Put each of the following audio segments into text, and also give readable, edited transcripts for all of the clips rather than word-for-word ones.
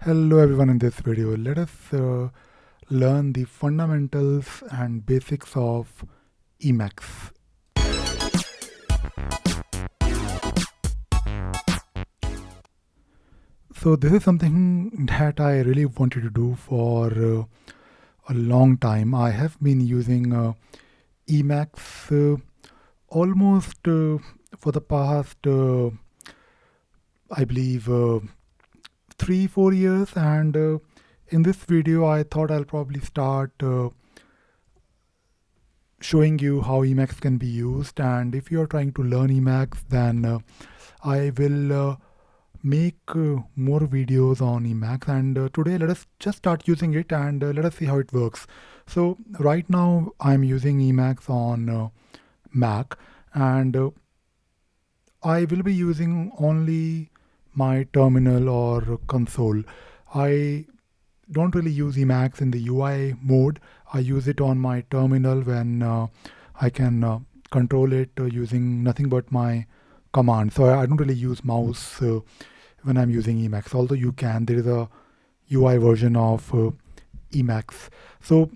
Hello everyone, in this video let us learn the fundamentals and basics of Emacs. So this is something that I really wanted to do for a long time. I have been using Emacs almost for the past I believe 3-4 years, and in this video I thought I'll probably start showing you how Emacs can be used. And if you're trying to learn Emacs, then I will make more videos on Emacs, and today let us just start using it and let us see how it works. So right now I'm using Emacs on Mac, and I will be using only my terminal or console. I don't really use Emacs in the UI mode. I use it on my terminal when I can control it using nothing but my command. So I don't really use mouse when I'm using Emacs. Although you can, there is a UI version of Emacs. So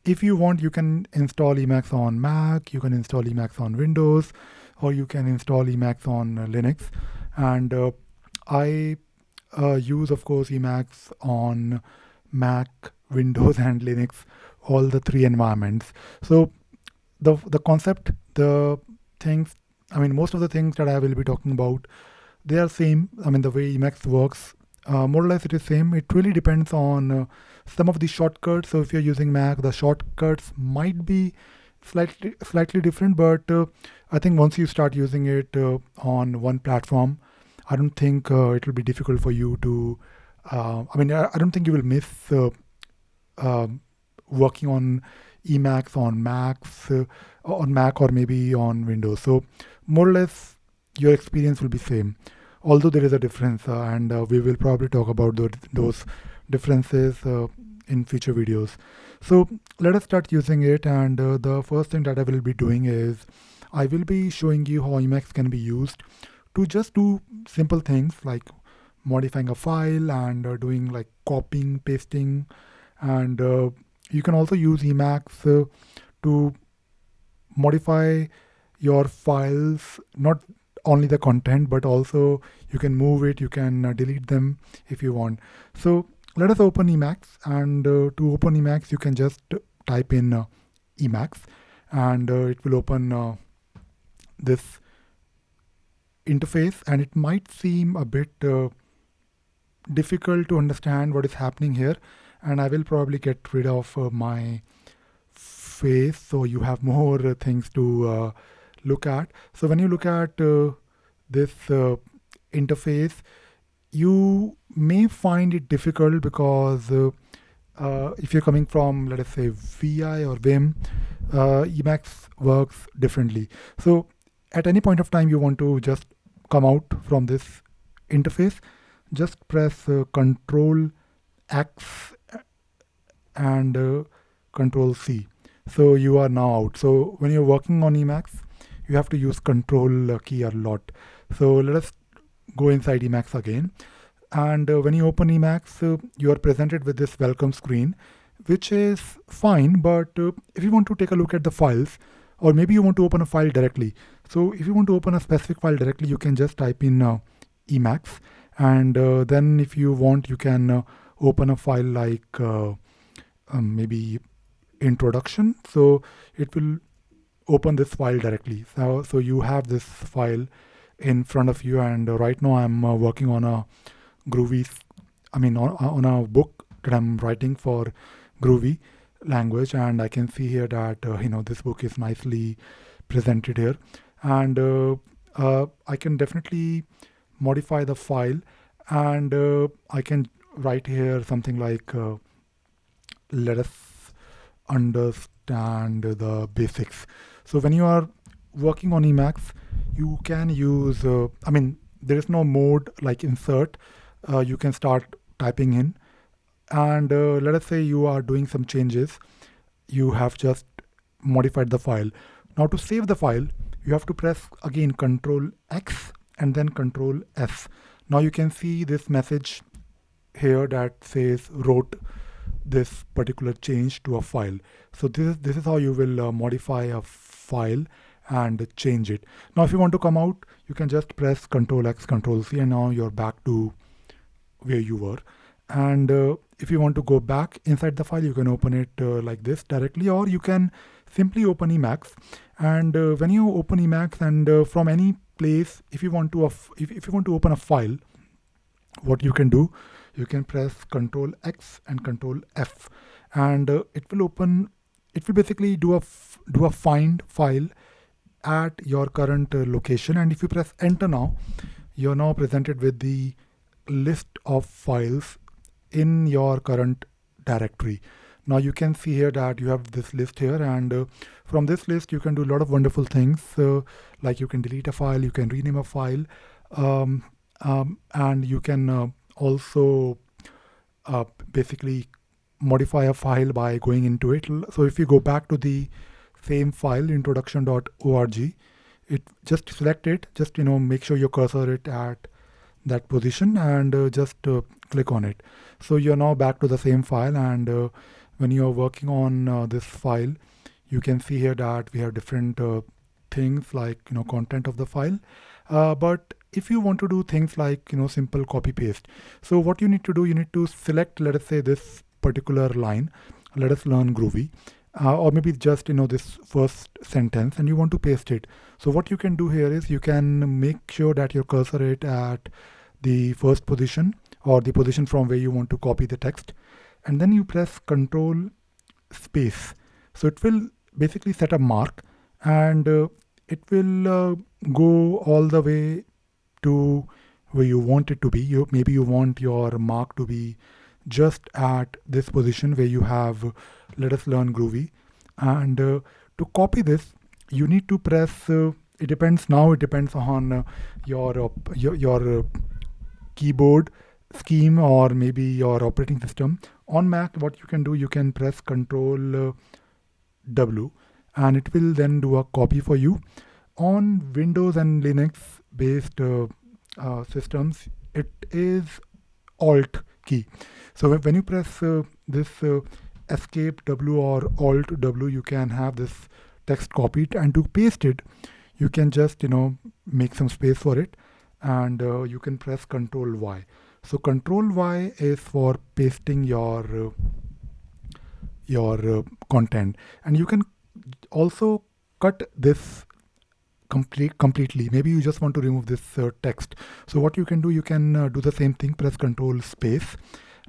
if you want, you can install Emacs on Mac, you can install Emacs on Windows, or you can install Emacs on Linux. And I use, of course, Emacs on Mac, Windows, and Linux, all the three environments. So the concept, the things, I mean, most of the things that I will be talking about, they are same. I mean, the way Emacs works, more or less it is same. It really depends on some of the shortcuts. So if you're using Mac, the shortcuts might be slightly different, but I think once you start using it on one platform, I don't think it will be difficult for you to. I don't think you will miss working on Emacs on Mac or maybe on Windows. So more or less, your experience will be same. Although there is a difference, and we will probably talk about those differences in future videos. So let us start using it, and the first thing that I will be doing is I will be showing you how Emacs can be used to just do simple things like modifying a file and doing like copying, pasting, and you can also use Emacs to modify your files, not only the content, but also you can move it, you can delete them if you want. So let us open Emacs, and to open Emacs, you can just type in Emacs, and it will open this interface, and it might seem a bit difficult to understand what is happening here, and I will probably get rid of my face so you have more things to look at. So when you look at this interface, you may find it difficult because if you're coming from, let us say, VI or Vim, Emacs works differently. So at any point of time you want to just come out from this interface, just press Control X and Control C. So you are now out. So when you're working on Emacs, you have to use Control key a lot. So let us go inside Emacs again. And when you open Emacs, you are presented with this welcome screen, which is fine. But if you want to take a look at the files, or maybe you want to open a file directly. So if you want to open a specific file directly, you can just type in Emacs. And then if you want, you can open a file like maybe introduction. So it will open this file directly. So you have this file in front of you, and right now I'm working on a Groovy, on a book that I'm writing for Groovy language, and I can see here that this book is nicely presented here, and I can definitely modify the file, and I can write here something like let us understand the basics. So when you are working on Emacs, you can use there is no mode like insert. You can start typing in, and let us say you are doing some changes. You have just modified the file. Now to save the file, you have to press again Control X and then Control S. Now you can see this message here that says wrote this particular change to a file. So this is how you will modify a file and change it. Now if you want to come out, you can just press Ctrl X Ctrl C, and now you're back to where you were. And if you want to go back inside the file, you can open it like this directly, or you can simply open Emacs. And when you open Emacs, and from any place, if you want to if you want to open a file, what you can do, you can press Ctrl X and Ctrl F, and it will open. It will basically do a find file at your current location. And if you press enter now, you're now presented with the list of files in your current directory. Now you can see here that you have this list here, and from this list you can do a lot of wonderful things, like you can delete a file, you can rename a file, and you can also basically modify a file by going into it. So if you go back to the same file, introduction.org, it just select it, just make sure you cursor it at that position, and just click on it. So you're now back to the same file, and when you're working on this file, you can see here that we have different things like content of the file, but if you want to do things like simple copy paste, so what you need to do, you need to select, let us say, this particular line, let us learn Groovy, or maybe just this first sentence, and you want to paste it. So what you can do here is you can make sure that you cursor it at the first position, or the position from where you want to copy the text, and then you press Control space. So it will basically set a mark, and it will go all the way to where you want it to be. Maybe you want your mark to be just at this position where you have let us learn Groovy, and to copy this you need to press it depends on your keyboard scheme, or maybe your operating system. On Mac, what you can do, you can press Control W, and it will then do a copy for you. On Windows and Linux based systems, it is Alt key. So when you press this Escape W or Alt W, you can have this text copied, and to paste it, you can just make some space for it, and you can press Control Y. So Control Y is for pasting your content, and you can also cut this completely. Maybe you just want to remove this text. So what you can do, you can do the same thing, press Control space.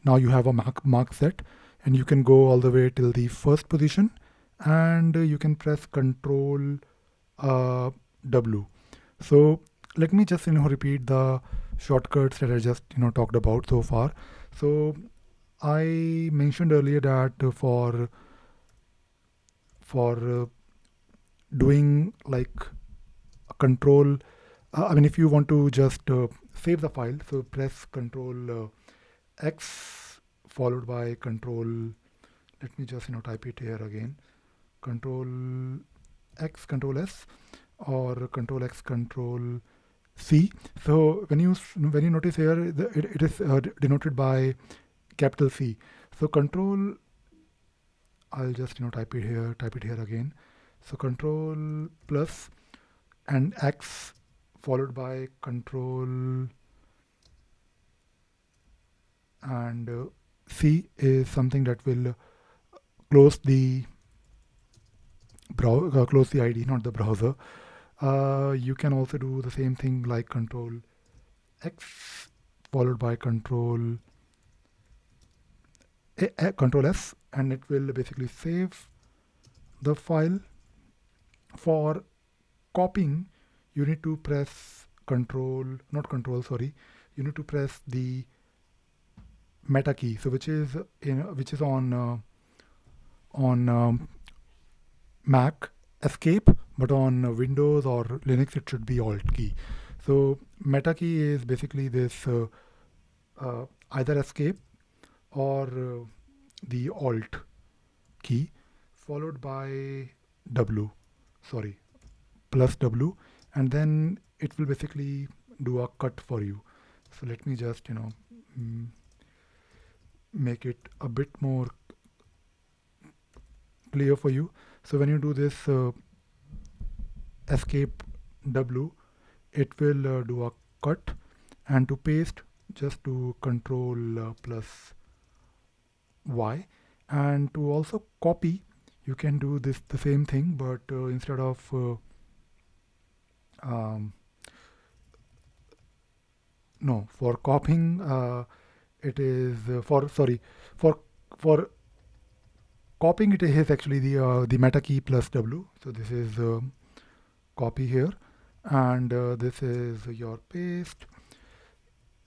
Now you have a mark set, and you can go all the way till the first position, and you can press Control W. So let me just repeat the shortcuts that I just talked about so far. So I mentioned earlier that for doing like a control, if you want to just save the file, so press Control X followed by Control. Let me just type it here again. Control X, Control S, or Control X, Control C. So when you notice here, it is denoted by capital C. So Control, I'll just type it here again. So Control plus and X followed by Control and C is something that will close the close the ID, not the browser. You can also do the same thing like Control X followed by Control S, and it will basically save the file. For copying, you need to press you need to press the meta key, so which is on Mac Escape, but on Windows or Linux it should be Alt key. So meta key is basically this either Escape or the Alt key followed by plus W, and then it will basically do a cut for you. So let me just make it a bit more clear for you. So when you do this escape W, it will do a cut, and to paste, just do control plus Y, and to also copy, you can do this the same thing, but instead of um, no, for copying it is for for copying it is actually the meta key plus W. So this is copy here, and this is your paste.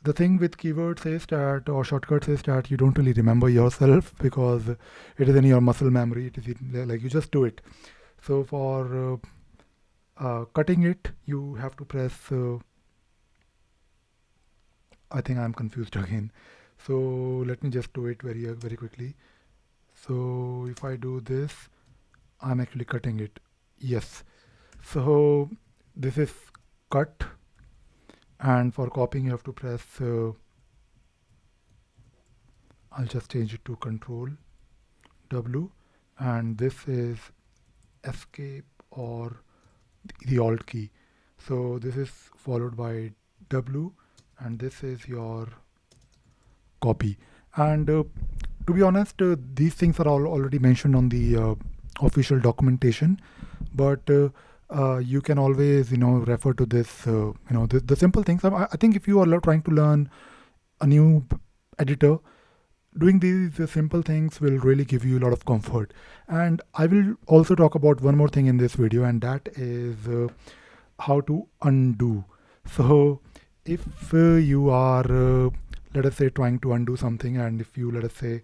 The thing with keywords is that, or shortcuts is that, you don't really remember yourself because it is in your muscle memory. It is like you just do it. So for cutting it, you have to press. I think I'm confused again. So let me just do it very quickly. So if I do this, I'm actually cutting it. Yes. So this is cut, and for copying you have to press I'll just change it to control W, and this is escape or the alt key. So this is followed by W, and this is your copy. And to be honest, these things are all already mentioned on the official documentation, but you can always refer to this the simple things. I think if you are trying to learn a new editor, doing these simple things will really give you a lot of comfort. And I will also talk about one more thing in this video, and that is how to undo. So if you are let us say trying to undo something, and if you let us say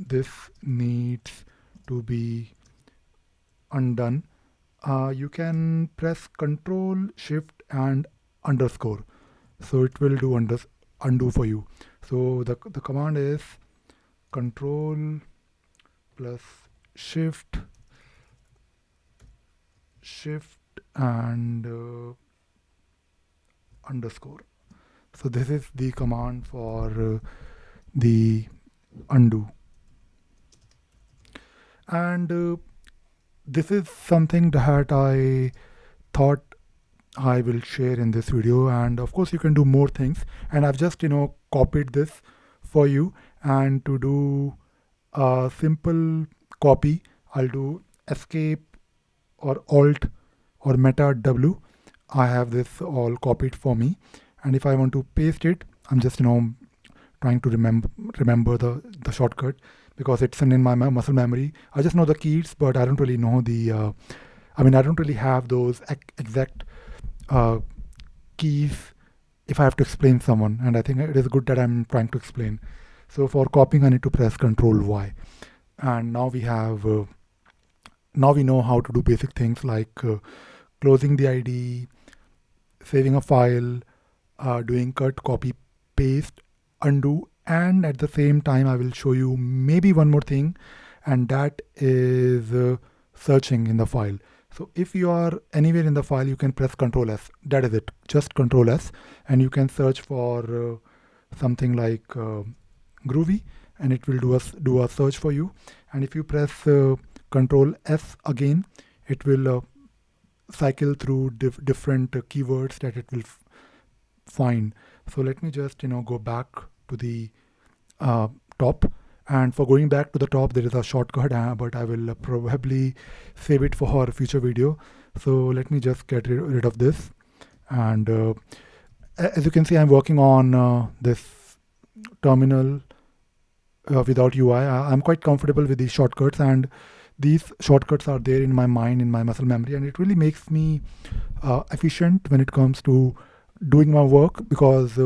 this needs to be undone, you can press Control Shift and underscore, so it will do undo for you. So the command is Control plus Shift and underscore. So this is the command for the undo. And this is something that I thought I will share in this video, and of course you can do more things, and I've just copied this for you. And to do a simple copy, I'll do escape or alt or meta W. I have this all copied for me, and if I want to paste it, I'm just trying to remember the shortcut, because it's in my muscle memory. I just know the keys, but I don't really know the I don't really have those exact keys if I have to explain someone, and I think it is good that I'm trying to explain. So for copying, I need to press Control Y, and now we have now we know how to do basic things like closing the ID, saving a file, doing cut, copy, paste, undo, and at the same time I will show you maybe one more thing, and that is searching in the file. So if you are anywhere in the file, you can press Control S. That is it, just Control S, and you can search for something like Groovy, and it will do a search for you. And if you press Control S again, it will cycle through different keywords that it will find. So let me just go back to the top. And for going back to the top, there is a shortcut, but I will probably save it for a future video. So let me just get rid of this. And as you can see, I'm working on this terminal without UI. I'm quite comfortable with these shortcuts, and these shortcuts are there in my mind, in my muscle memory, and it really makes me efficient when it comes to doing my work, because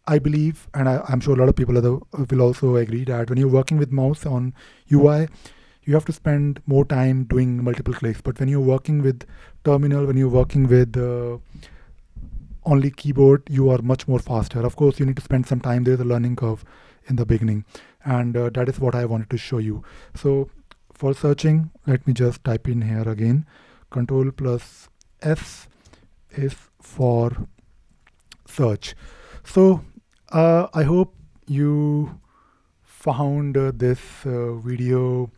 I believe, and I'm sure a lot of people will also agree, that when you're working with mouse on UI, you have to spend more time doing multiple clicks. But when you're working with terminal, when you're working with only keyboard, you are much more faster. Of course, you need to spend some time. There's a learning curve in the beginning, and that is what I wanted to show you. So for searching, let me just type in here again. Control plus S is for search. So I hope you found this video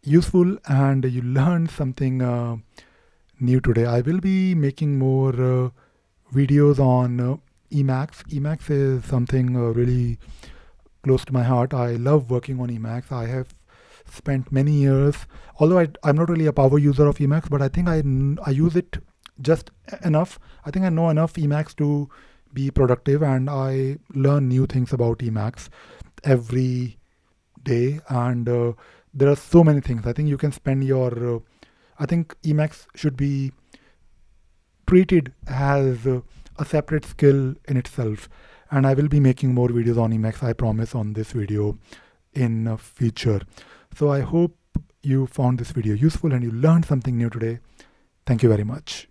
useful and you learned something new today. I will be making more videos on Emacs. Emacs is something really close to my heart. I love working on Emacs. I have spent many years, although I'm not really a power user of Emacs, but I think I use it just enough. I think I know enough Emacs to be productive, and I learn new things about Emacs every day. And there are so many things. I think you can spend your, I think Emacs should be treated as a separate skill in itself. And I will be making more videos on Emacs, I promise, on this video in future. So I hope you found this video useful and you learned something new today. Thank you very much.